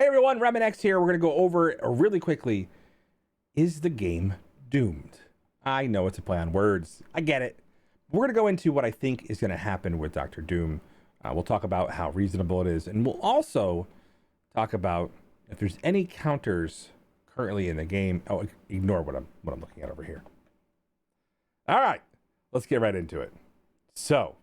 Hey everyone, RemanX here. We're going to go over really quickly. Is the game doomed? I know it's a play on words. I get it. We're going to go into what I think is going to happen with Dr. Doom. We'll talk about how reasonable it is. And we'll also talk about if there's any counters currently in the game. Oh, ignore what I'm looking at over here. All right, let's get right into it. So,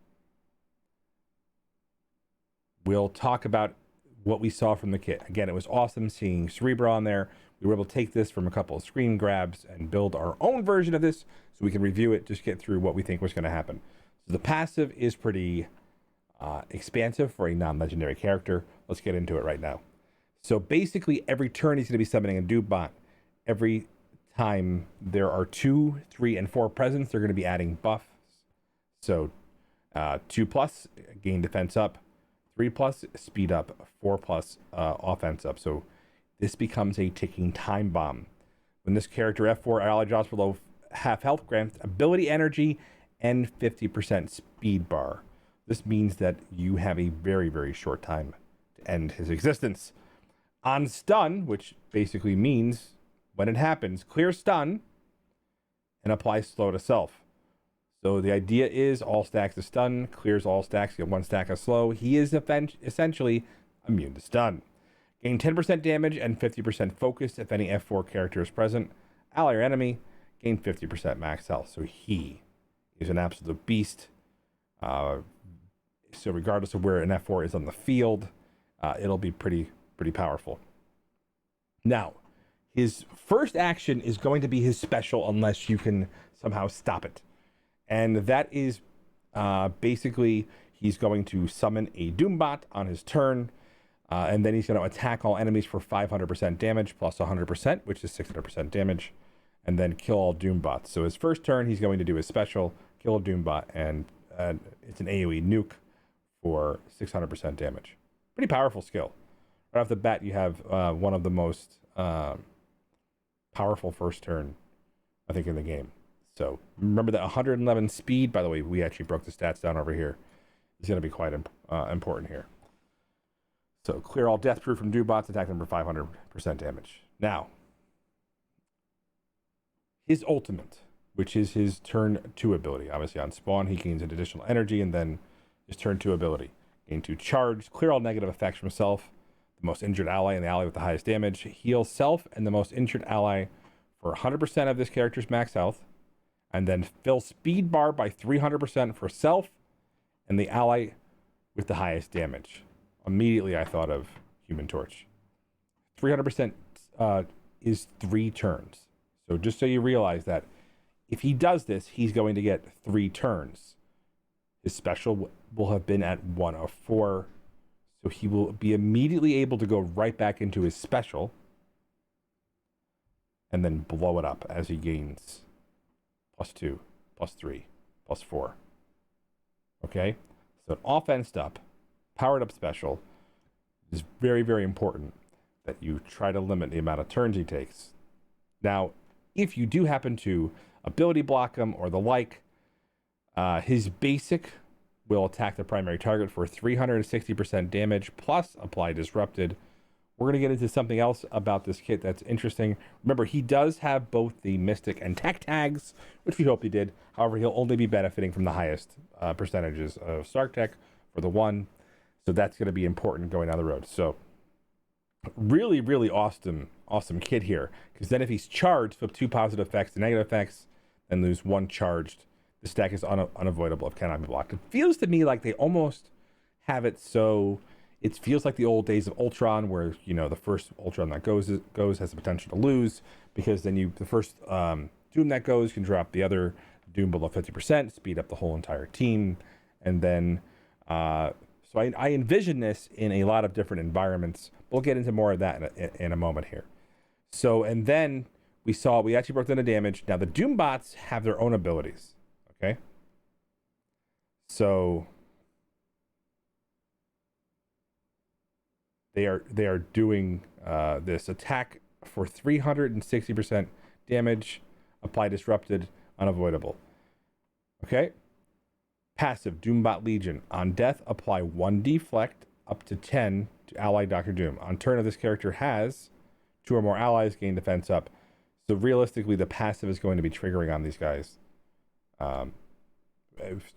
we'll talk about what we saw from the kit. Again, it was awesome seeing Cerebro on there. We were able to take this from a couple of screen grabs and build our own version of this so we can review it, just get through what we think was going to happen. So the passive is pretty expansive for a non-legendary character. Let's get into it right now. So basically, every turn he's going to be summoning a Doombot. Every time there are 2, 3, and 4 presents, they're going to be adding buffs. So 2+, gain defense up. 3+, speed up. 4+, offense up. So this becomes a ticking time bomb. When this character F4 ally drops below half health, grants ability energy and 50% speed bar. This means that you have a very, very short time to end his existence. On stun, which basically means when it happens, clear stun and apply slow to self. So the idea is all stacks of stun, clears all stacks, get 1 stack of slow. He is essentially immune to stun. Gain 10% damage and 50% focus if any F4 character is present. Ally or enemy, gain 50% max health. So he is an absolute beast. So regardless of where an F4 is on the field, it'll be pretty powerful. Now, his first action is going to be his special unless you can somehow stop it. And that is basically he's going to summon a Doombot on his turn, and then he's going to attack all enemies for 500% damage plus 100%, which is 600% damage, and then kill all Doombots. So his first turn, he's going to do his special, kill a Doombot, and it's an AoE nuke for 600% damage. Pretty powerful skill. Right off the bat, you have one of the most powerful first turn, I think, in the game. So remember that 111 speed, by the way, we actually broke the stats down over here. It's going to be quite important here. So clear all death proof from Doombots, attack them for 500% damage. Now, his ultimate, which is his turn 2 ability. Obviously on spawn, he gains an additional energy, and then his turn 2 ability. Gain 2 charge, clear all negative effects from self, the most injured ally and the ally with the highest damage, heal self and the most injured ally for 100% of this character's max health, and then fill speed bar by 300% for self and the ally with the highest damage. Immediately I thought of Human Torch. 300% is 3 turns. So just so you realize that if he does this, he's going to get 3 turns. His special will have been at 1 of 4. So he will be immediately able to go right back into his special and then blow it up as he gains +2, +3, +4. Okay? So an offensed up, powered up special is very, very important that you try to limit the amount of turns he takes. Now, if you do happen to ability block him or the like, his basic will attack the primary target for 360% damage plus apply disrupted. We're going to get into something else about this kit that's interesting. Remember, he does have both the Mystic and Tech tags, which we hope he did. However, he'll only be benefiting from the highest percentages of Stark Tech for the 1. So that's going to be important going down the road. So really, really awesome kit here. Because then if he's charged, flip 2 positive effects to negative effects, then lose 1 charged. The stack is unavoidable if cannot be blocked. It feels to me like they almost have it so it feels like the old days of Ultron, where the first Ultron that goes has the potential to lose, because then the first Doom that goes can drop the other Doom below 50%, speed up the whole entire team, and then so I envision this in a lot of different environments. We'll get into more of that in a moment here. So and then we actually broke down the damage. Now the Doombots have their own abilities. Okay, so they are doing this attack for 360% damage, apply disrupted, unavoidable. Okay, passive Doombot Legion. On death, apply 1 deflect up to 10 to ally Doctor Doom. On turn, if this character has 2 or more allies, gain defense up. So realistically, the passive is going to be triggering on these guys.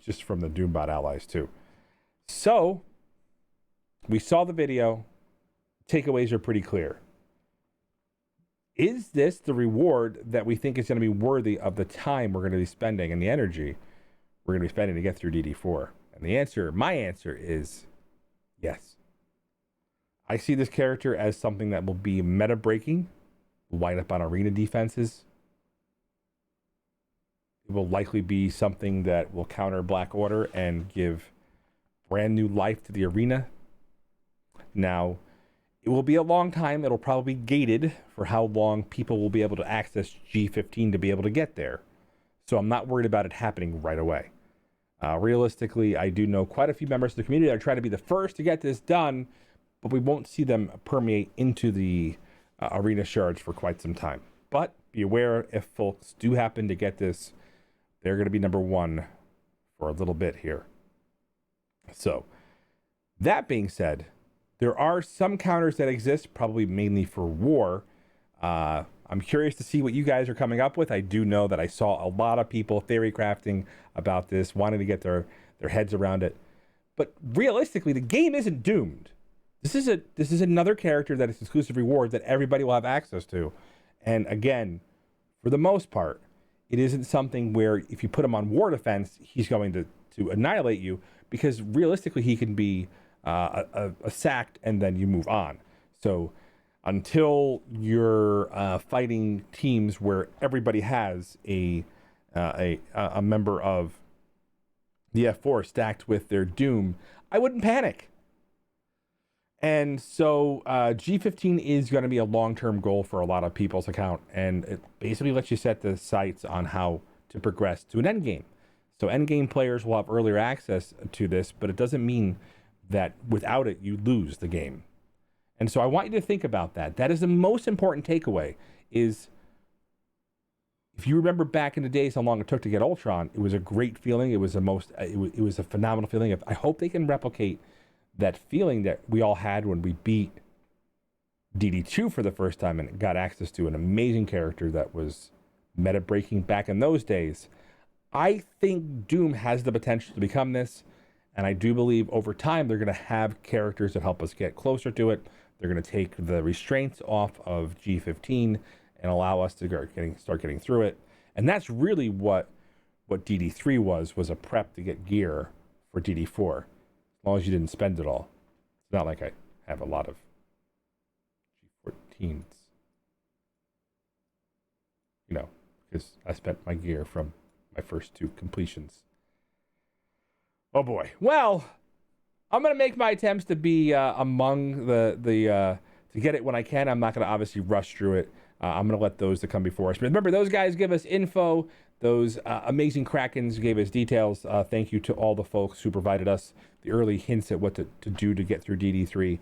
Just from the Doombot allies too. So we saw the video. Takeaways are pretty clear. Is this the reward that we think is going to be worthy of the time we're going to be spending and the energy we're going to be spending to get through DD4? And the answer, my answer is yes. I see this character as something that will be meta breaking, will wind up on arena defenses. It will likely be something that will counter Black Order and give brand new life to the arena. Now, it will be a long time. It'll probably be gated for how long people will be able to access G15 to be able to get there. So I'm not worried about it happening right away. Realistically, I do know quite a few members of the community that are trying to be the first to get this done, but we won't see them permeate into the arena shards for quite some time. But be aware, if folks do happen to get this, they're going to be number 1 for a little bit here. So, that being said, there are some counters that exist, probably mainly for war. I'm curious to see what you guys are coming up with. I do know that I saw a lot of people theory crafting about this, wanting to get their heads around it. But realistically, the game isn't doomed. This is another character that is exclusive reward that everybody will have access to. And again, for the most part, it isn't something where if you put him on war defense, he's going to annihilate you, because realistically he can be sacked and then you move on. So until you're fighting teams where everybody has a member of the F4 stacked with their Doom, I wouldn't panic. And so G15 is going to be a long-term goal for a lot of people's account, and it basically lets you set the sights on how to progress to an endgame. So endgame players will have earlier access to this, but it doesn't mean that without it, you lose the game. And so I want you to think about that. That is the most important takeaway, is if you remember back in the days how long it took to get Ultron, it was a great feeling. It was it was a phenomenal feeling. I hope they can replicate that feeling that we all had when we beat DD2 for the first time and got access to an amazing character that was meta breaking back in those days. I think Doom has the potential to become this, and I do believe over time they're going to have characters that help us get closer to it. They're going to take the restraints off of G15 and allow us to start getting through it. And that's really what DD3 was a prep to get gear for DD4. As long as you didn't spend it all. It's not like I have a lot of G14s. You know, because I spent my gear from my first 2 completions. Oh boy. Well, I'm going to make my attempts to be among to get it when I can. I'm not going to obviously rush through it. I'm going to let those that come before us. But remember, those guys give us info. Those amazing Krakens gave us details. Thank you to all the folks who provided us the early hints at what to do to get through DD3.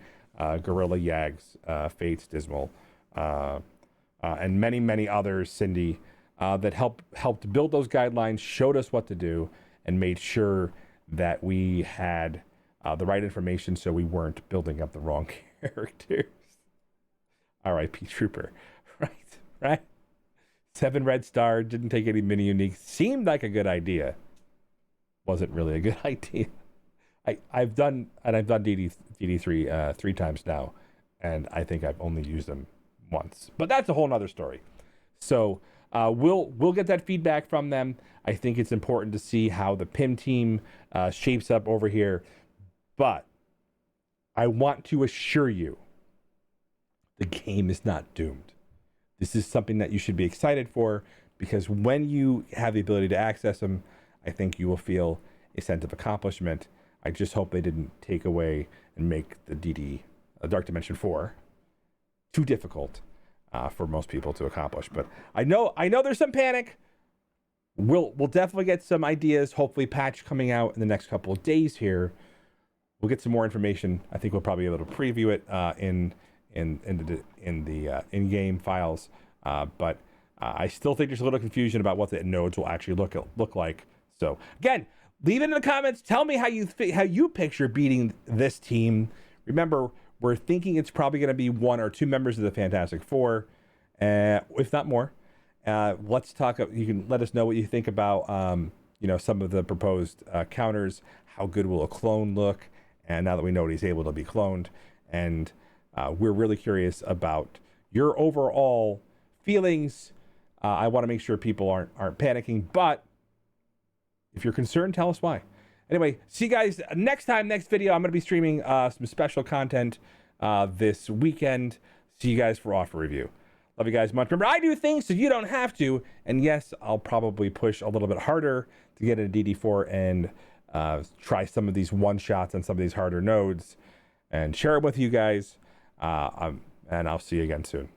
Gorilla, Yags, Fates, Dismal, and many, many others, Cindy, that helped build those guidelines, showed us what to do, and made sure that we had the right information so we weren't building up the wrong characters. R.I.P. Trooper. Right? 7 red star, didn't take any mini uniques. Seemed like a good idea. Wasn't really a good idea. I've done DD3 3 times now, and I think I've only used them once. But that's a whole nother story. So we'll get that feedback from them. I think it's important to see how the PIM team shapes up over here. But I want to assure you, the game is not doomed. This is something that you should be excited for, because when you have the ability to access them, I think you will feel a sense of accomplishment. I just hope they didn't take away and make the Dark Dimension 4 too difficult for most people to accomplish. But I know there's some panic. We'll definitely get some ideas. Hopefully, patch coming out in the next couple of days here. We'll get some more information. I think we'll probably be able to preview it in the in-game files. But I still think there's a little confusion about what the nodes will actually look like. So again, leave it in the comments. Tell me how you picture beating this team. Remember, We're thinking it's probably going to be 1 or 2 members of the Fantastic Four, if not more. Let's talk. You can let us know what you think about, some of the proposed counters. How good will a clone look? And now that we know he's able to be cloned, and we're really curious about your overall feelings. I want to make sure people aren't panicking, but if you're concerned, tell us why. Anyway, see you guys next video. I'm going to be streaming some special content this weekend. See you guys for offer review. Love you guys much. Remember, I do things so you don't have to. And yes, I'll probably push a little bit harder to get into DD4 and try some of these one-shots on some of these harder nodes and share it with you guys. And I'll see you again soon.